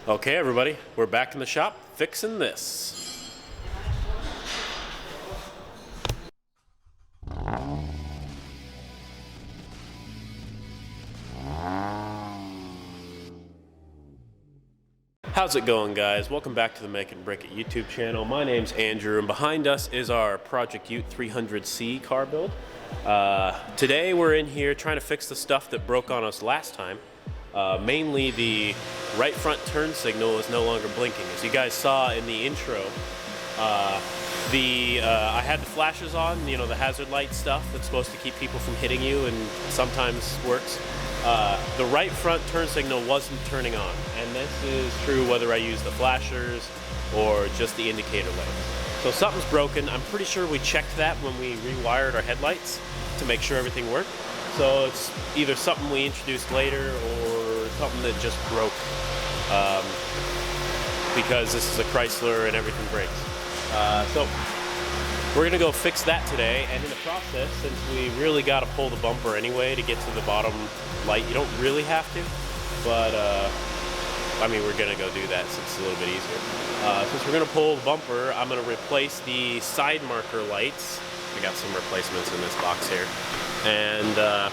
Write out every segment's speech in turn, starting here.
Okay, everybody, we're back in the shop fixing this. How's it going, guys? Welcome back to the Make It and Break It YouTube channel. My name's Andrew, and behind us is our Project Ute 300C car build. Today we're in here trying to fix the stuff that broke on us last time. Mainly the right front turn signal is no longer blinking. As you guys saw in the intro, I had the flashes on, you know, the hazard light stuff that's supposed to keep people from hitting you and sometimes works. The right front turn signal wasn't turning on, and this is true whether I use the flashers or just the indicator lights. So something's broken. I'm pretty sure we checked that when we rewired our headlights to make sure everything worked. So it's either something we introduced later or something that just broke, because this is a Chrysler and everything breaks. So we're gonna go fix that today, and in the process, since we really gotta pull the bumper anyway to get to the bottom light, you don't really have to, but I mean, we're gonna go do that since it's a little bit easier. Since we're gonna pull the bumper, I'm gonna replace the side marker lights. I got some replacements in this box here. And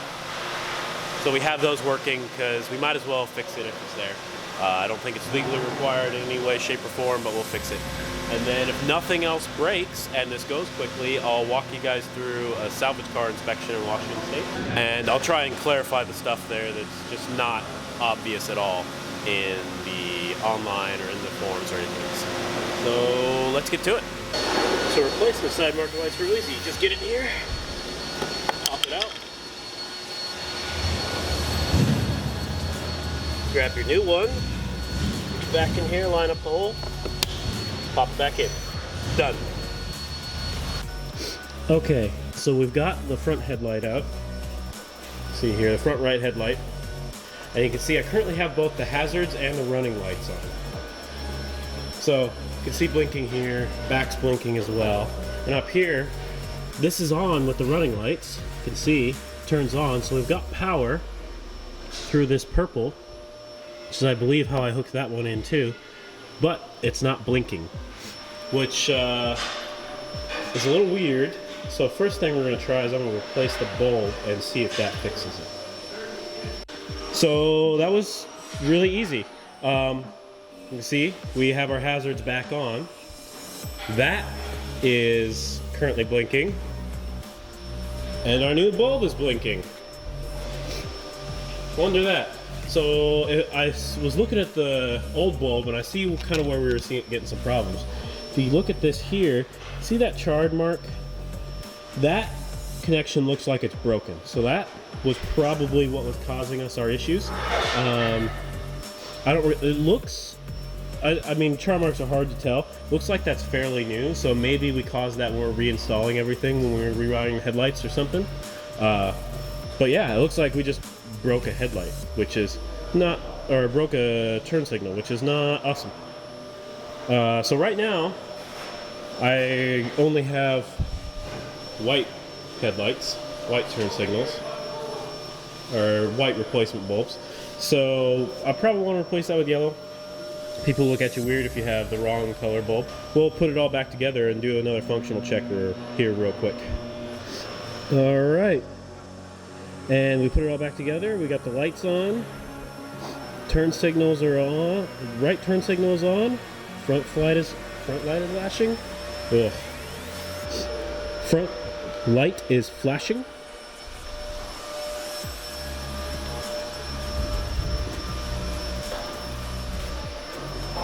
so we have those working because we might as well fix it if it's there. I don't think it's legally required in any way, shape, or form, but we'll fix it. And then if nothing else breaks and this goes quickly, I'll walk you guys through a salvage car inspection in Washington State. And I'll try and clarify the stuff there that's just not obvious at all in the online or in the forums or anything. So let's get to it. So replacing the side marker lights real easy. You just get in here, pop it out, grab your new one, put it back in here, line up the hole, pop it back in. Done. Okay, so we've got the front headlight out. See here, the front right headlight. And you can see I currently have both the hazards and the running lights on. So you can see blinking here, back's blinking as well. And up here, this is on with the running lights. You can see, turns on. So we've got power through this purple, which is I believe how I hooked that one in too. But it's not blinking, which is a little weird. So first thing we're gonna try is I'm gonna replace the bulb and see if that fixes it. So that was really easy. You can see we have our hazards back on. That is currently blinking. And our new bulb is blinking. Wonder that. So I was looking at the old bulb and I see kind of where we were getting some problems. If you look at this here, see that charred mark? That connection looks like it's broken. So that was probably what was causing us our issues. I mean, char marks are hard to tell. Looks like that's fairly new, so maybe we caused that when we're reinstalling everything when we were rewiring the headlights or something. But yeah, it looks like we just broke a headlight, which is not, or broke a turn signal, which is not awesome. So right now, I only have white headlights, white turn signals, or white replacement bulbs. So I probably want to replace that with yellow. People look at you weird if you have the wrong color bulb. We'll put it all back together and do another functional check here real quick. All right. And we put it all back together. We got the lights on. Turn signals are on. Right turn signal is on. Front light is flashing. Ugh. Front light is flashing.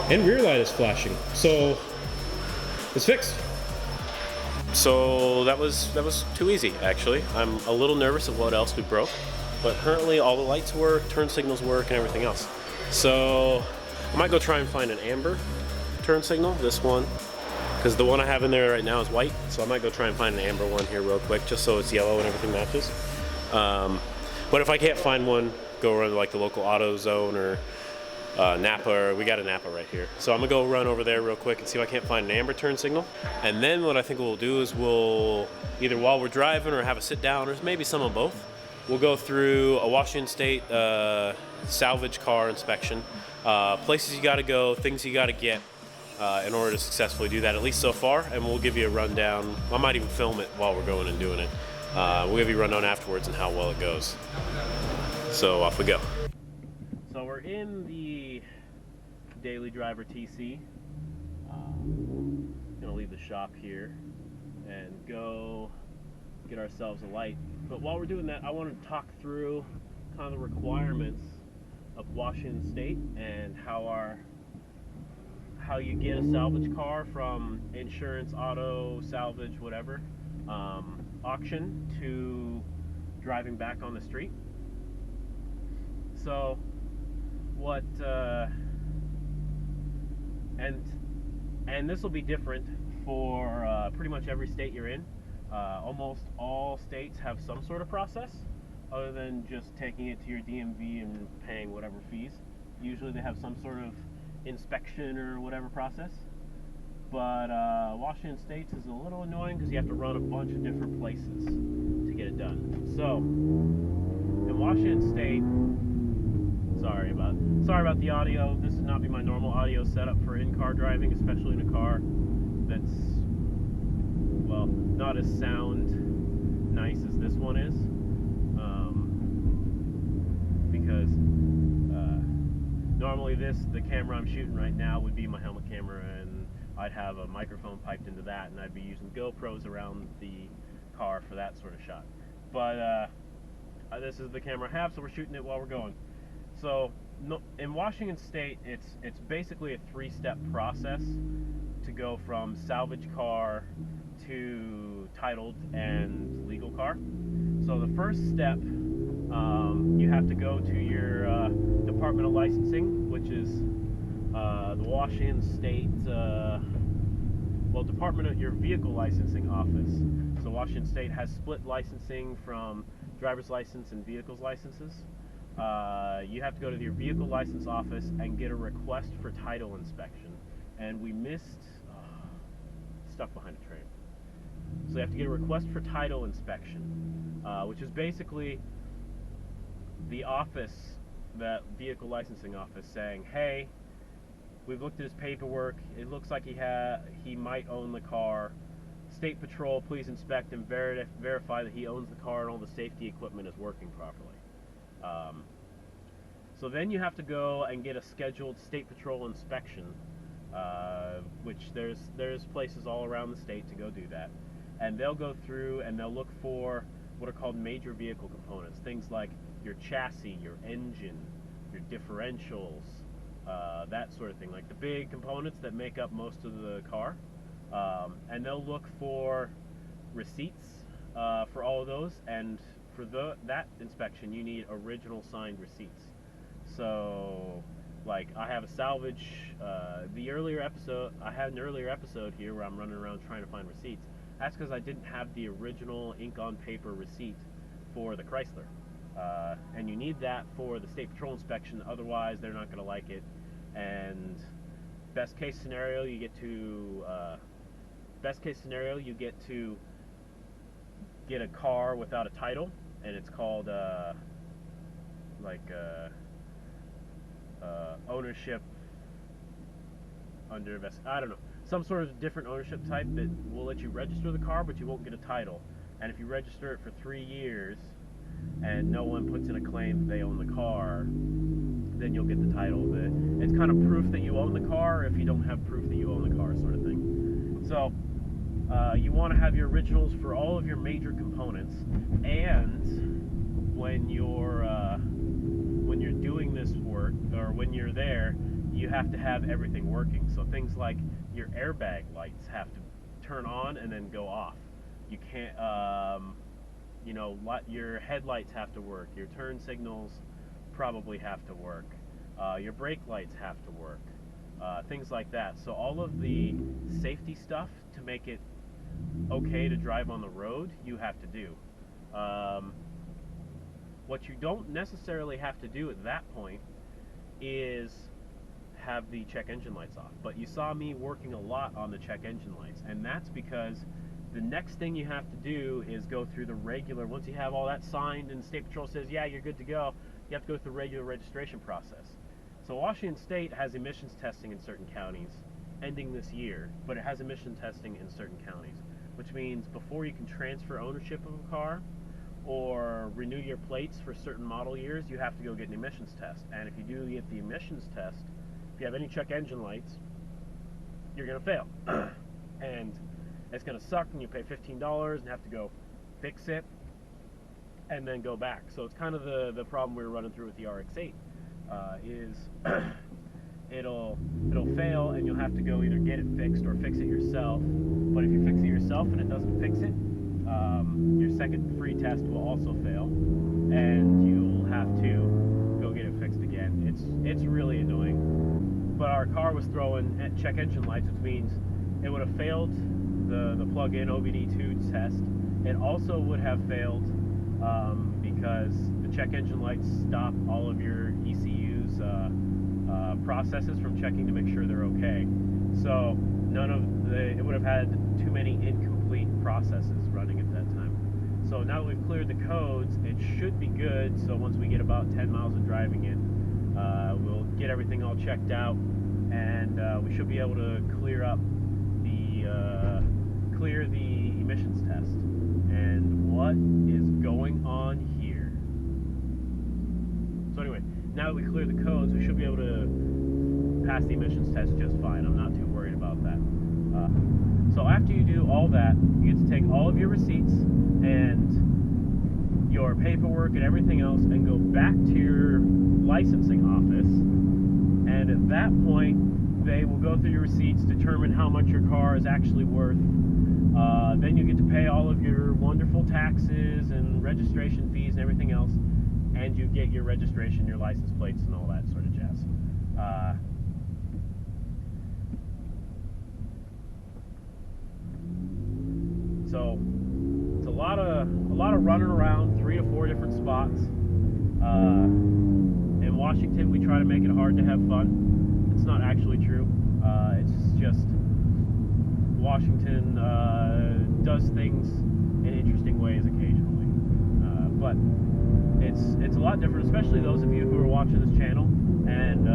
And rear light is flashing. So it's fixed. So that was too easy, actually. I'm a little nervous of what else we broke, but currently all the lights work, turn signals work, and everything else. So I might go try and find an amber turn signal, this one, because the one I have in there right now is white. So I might go try and find an amber one here real quick, just so it's yellow and everything matches. But if I can't find one, go run to like the local AutoZone or Napa. We got a Napa right here. So I'm gonna go run over there real quick and see if I can't find an amber turn signal. And then what I think we'll do is we'll either while we're driving or have a sit down or maybe some of both, we'll go through a Washington State salvage car inspection, places you got to go, things you got to get in order to successfully do that, at least so far, and we'll give you a rundown. I might even film it while we're going and doing it. We'll give you a rundown afterwards and how well it goes. So off we go. So we're in the Daily Driver TC. Gonna leave the shop here and go get ourselves a light. But while we're doing that, I want to talk through kind of the requirements of Washington State and how you get a salvage car from insurance, auto, salvage, whatever, auction to driving back on the street. So what and this will be different for pretty much every state you're in. Almost all states have some sort of process other than just taking it to your DMV and paying whatever fees. Usually they have some sort of inspection or whatever process. But Washington State's is a little annoying because you have to run a bunch of different places to get it done. So in Washington State, sorry about the audio. This would not be my normal audio setup for in-car driving, especially in a car that's, well, not as sound nice as this one is, because normally the camera I'm shooting right now would be my helmet camera, and I'd have a microphone piped into that, and I'd be using GoPros around the car for that sort of shot. But this is the camera I have, so we're shooting it while we're going. So in Washington State, it's basically a three-step process to go from salvage car to titled and legal car. So the first step, you have to go to your Department of Licensing, which is the Washington State, Department of your Vehicle Licensing Office. So Washington State has split licensing from driver's license and vehicles licenses. You have to go to your vehicle license office and get a request for title inspection. And we stuck behind a train. So you have to get a request for title inspection, which is basically the office, that vehicle licensing office, saying, hey, we've looked at his paperwork, it looks like he might own the car. State Patrol, please inspect and verify that he owns the car and all the safety equipment is working properly. So then you have to go and get a scheduled State Patrol inspection, which there's places all around the state to go do that. And they'll go through and they'll look for what are called major vehicle components, things like your chassis, your engine, your differentials, that sort of thing, like the big components that make up most of the car. And they'll look for receipts for all of those, and for that inspection you need original signed receipts. So like I have a salvage, I had an earlier episode here where I'm running around trying to find receipts. That's because I didn't have the original ink on paper receipt for the Chrysler. And you need that for the State Patrol inspection, otherwise they're not going to like it. And best case scenario, you get to get a car without a title, and it's called ownership under I don't know, some sort of different ownership type that will let you register the car, but you won't get a title. And if you register it for 3 years and no one puts in a claim that they own the car, then you'll get the title. It's kind of proof that you own the car if you don't have proof that you own the car, sort of thing. So you want to have your originals for all of your major components, and when you're doing this work, or when you're there, you have to have everything working. So things like your airbag lights have to turn on and then go off. You can't, your headlights have to work. Your turn signals probably have to work. Your brake lights have to work. Things like that. So all of the safety stuff to make it okay to drive on the road, you have to do. What you don't necessarily have to do at that point is have the check engine lights off. But you saw me working a lot on the check engine lights, and that's because The next thing you have to do is go through the regular, once you have all that signed and State Patrol says, yeah, you're good to go, you have to go through the regular registration process. So Washington State has emissions testing in certain counties ending this year, but it has emission testing in certain counties, which means before you can transfer ownership of a car or renew your plates for certain model years, you have to go get an emissions test. And if you do get the emissions test, if you have any check engine lights, you're going to fail. And it's going to suck, and you pay $15 and have to go fix it and then go back. So it's kind of the problem we were running through with the RX-8 is it'll fail, and you'll have to go either get it fixed or fix it yourself. But if you fix it yourself and it doesn't fix it, your second free test will also fail, and you'll have to go get it fixed again. It's really annoying. But our car was throwing check engine lights, which means it would have failed the plug-in OBD2 test. It also would have failed because the check engine lights stop all of your ECU's processes from checking to make sure they're okay. So it would have had too many incomplete processes running at that time. So now that we've cleared the codes, it should be good. So once we get about 10 miles of driving in, we'll get everything all checked out, and we should be able to clear the emissions test. And what is going on here? So anyway, now that we clear the codes, we should be able to pass the emissions test just fine. I'm not too worried about that. So after you do all that, you get to take all of your receipts and your paperwork and everything else and go back to your licensing office. And at that point, they will go through your receipts, determine how much your car is actually worth. Then you get to pay all of your wonderful taxes and registration fees and everything else, and you get your registration, your license plates, and all that sort of jazz. So it's a lot of running around, 3 to 4 different spots. In Washington, we try to make it hard to have fun. It's not actually true. It's just Washington does things in interesting ways occasionally. But it's a lot different, especially those of you who are watching this channel. And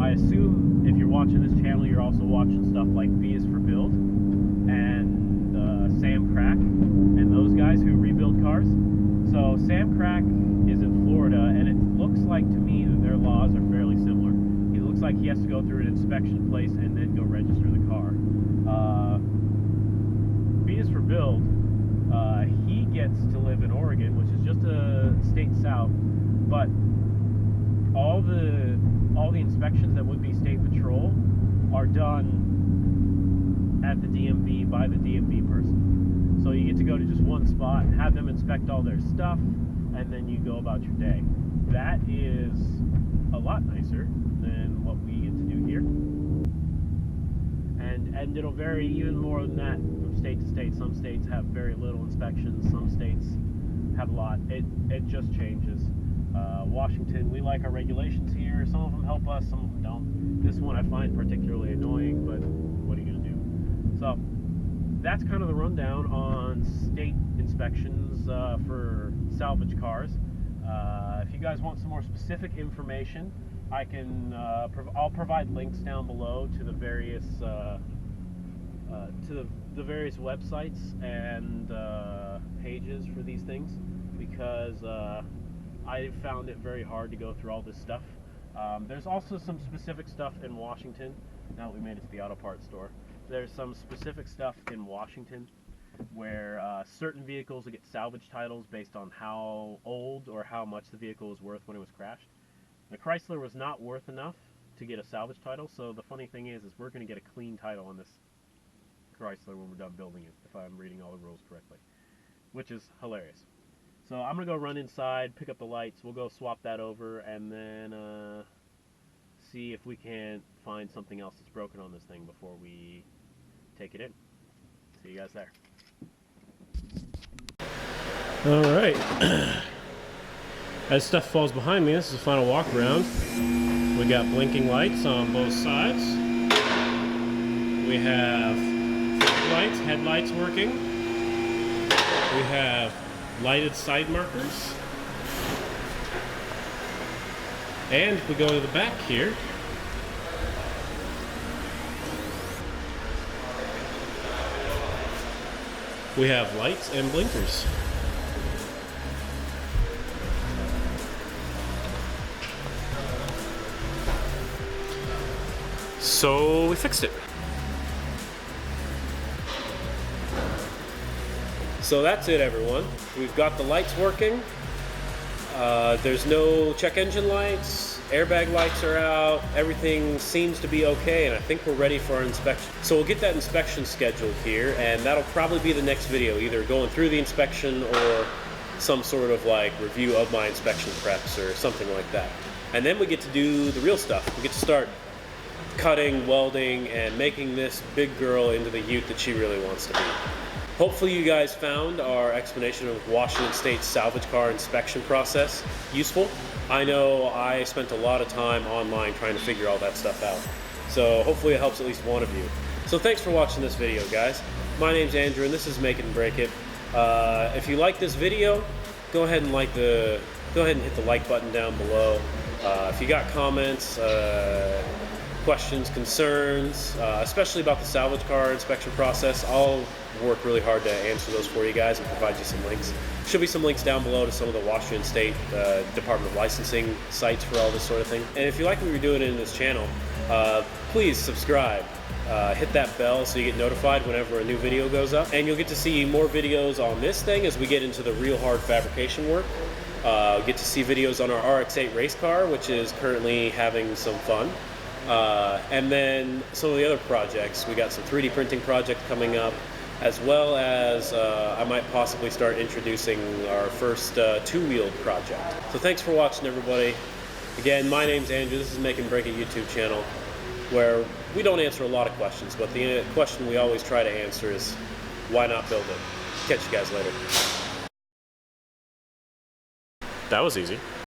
I assume if you're watching this channel, you're also watching stuff like B is for Build and Sam Crack and those guys who rebuild cars. So Sam Crack is in Florida, and it looks like to me that their laws are fairly similar. It looks like he has to go through an inspection place and then go register the car. B is for Build, he gets to live in Oregon, which is just a state south, but all the inspections that would be State Patrol are done at the DMV by the DMV person. So you get to go to just one spot and have them inspect all their stuff, and then you go about your day. That is a lot nicer than what we get to do here. And it'll vary even more than that from state to state. Some states have very little inspections, some states have a lot. It just changes. Washington, we like our regulations here. Some of them help us, some of them don't. This one I find particularly annoying, but what are you going to do? So that's kind of the rundown on state inspections for salvage cars. If you guys want some more specific information, I can I'll provide links down below to the various the various websites and pages for these things, because I found it very hard to go through all this stuff. There's also some specific stuff in Washington. Now that we made it to the auto parts store, there's some specific stuff in Washington where certain vehicles will get salvage titles based on how old or how much the vehicle was worth when it was crashed. The Chrysler was not worth enough to get a salvage title, so the funny thing is we're going to get a clean title on this Chrysler when we're done building it, if I'm reading all the rules correctly, which is hilarious. So I'm going to go run inside, pick up the lights, we'll go swap that over, and then see if we can't find something else that's broken on this thing before we take it in. See you guys there. Alright. As stuff falls behind me, this is the final walk around. We got blinking lights on both sides. We have lights, headlights working. We have lighted side markers. And if we go to the back here, we have lights and blinkers. So we fixed it. So that's it, everyone. We've got the lights working. There's no check engine lights. Airbag lights are out. Everything seems to be okay, and I think we're ready for our inspection. So we'll get that inspection scheduled here, and that'll probably be the next video, either going through the inspection or some sort of like review of my inspection preps or something like that. And then we get to do the real stuff. We get to start cutting, welding, and making this big girl into the Ute that she really wants to be. Hopefully you guys found our explanation of Washington State's salvage car inspection process useful. I know I spent a lot of time online trying to figure all that stuff out. So hopefully it helps at least one of you. So thanks for watching this video, guys. My name's Andrew and this is Make It and Break It. If you like this video, go ahead and hit the like button down below. If you got comments, questions, concerns, especially about the salvage car inspection process, I'll work really hard to answer those for you guys and provide you some links. Should be some links down below to some of the Washington State Department of Licensing sites for all this sort of thing. And if you like what we're doing in this channel, please subscribe. Hit that bell so you get notified whenever a new video goes up. And you'll get to see more videos on this thing as we get into the real hard fabrication work. Get to see videos on our RX-8 race car, which is currently having some fun. And then some of the other projects. We got some 3D printing project coming up, as well as I might possibly start introducing our first two-wheeled project. So thanks for watching, everybody. Again, my name's Andrew. This is Make and Break It YouTube channel, where we don't answer a lot of questions, but the question we always try to answer is, why not build it? Catch you guys later. That was easy.